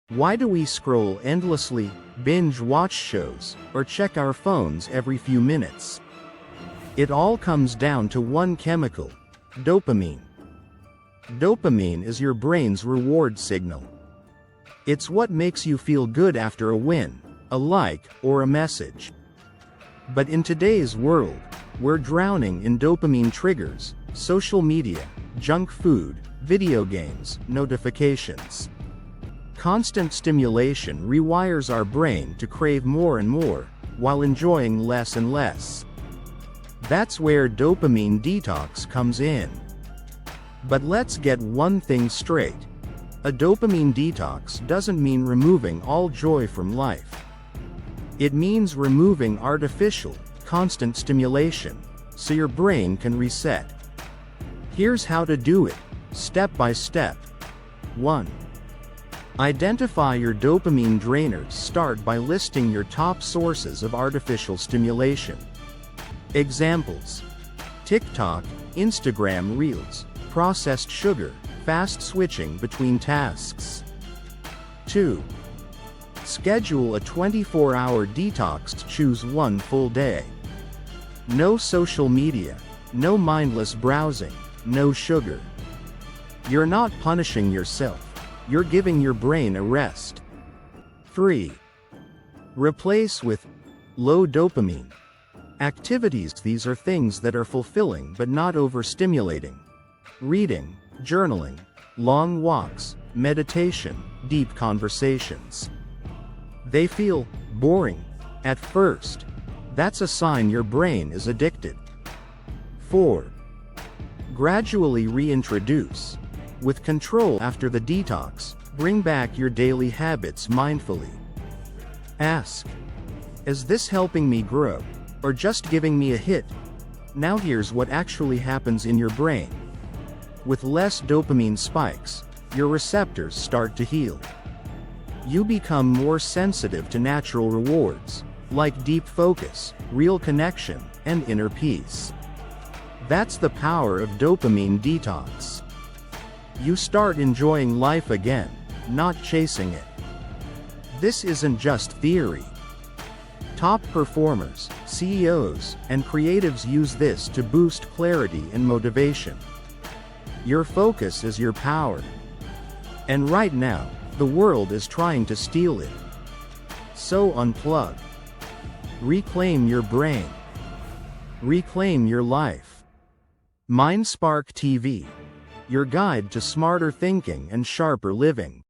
Why do we scroll endlessly, binge watch shows, or check our phones every few minutes? It all comes down to one chemical: dopamine. Dopamine is your brain's reward signal. It's what makes you feel good after a win, a like, or a message. But in today's world, we're drowning in dopamine triggers: social media, junk food, video games, notifications. Constant stimulation rewires our brain to crave more and more, while enjoying less and less. That's where dopamine detox comes in. But let's get one thing straight. A dopamine detox doesn't mean removing all joy from life. It means removing artificial, constant stimulation, so your brain can reset. Here's how to do it, step by step. 1. Identify your dopamine drainers. Start by listing your top sources of artificial stimulation. Examples: TikTok, Instagram Reels, processed sugar, fast switching between tasks. 2. Schedule a 24-hour detox. Choose one full day. No social media, no mindless browsing, no sugar. You're not punishing yourself. You're giving your brain a rest. 3. Replace with low dopamine activities. These are things that are fulfilling but not overstimulating. Reading, journaling, long walks, meditation, deep conversations. They feel boring at first. That's a sign your brain is addicted. 4. Gradually reintroduce. With control. After the detox, bring back your daily habits mindfully. Ask: is this helping me grow, or just giving me a hit? Now here's what actually happens in your brain. With less dopamine spikes, your receptors start to heal. You become more sensitive to natural rewards, like deep focus, real connection, and inner peace. That's the power of dopamine detox. You start enjoying life again, not chasing it. This isn't just theory. Top performers, CEOs, and creatives use this to boost clarity and motivation. Your focus is your power. And right now, the world is trying to steal it. So unplug. Reclaim your brain. Reclaim your life. MindSpark TV, your guide to smarter thinking and sharper living.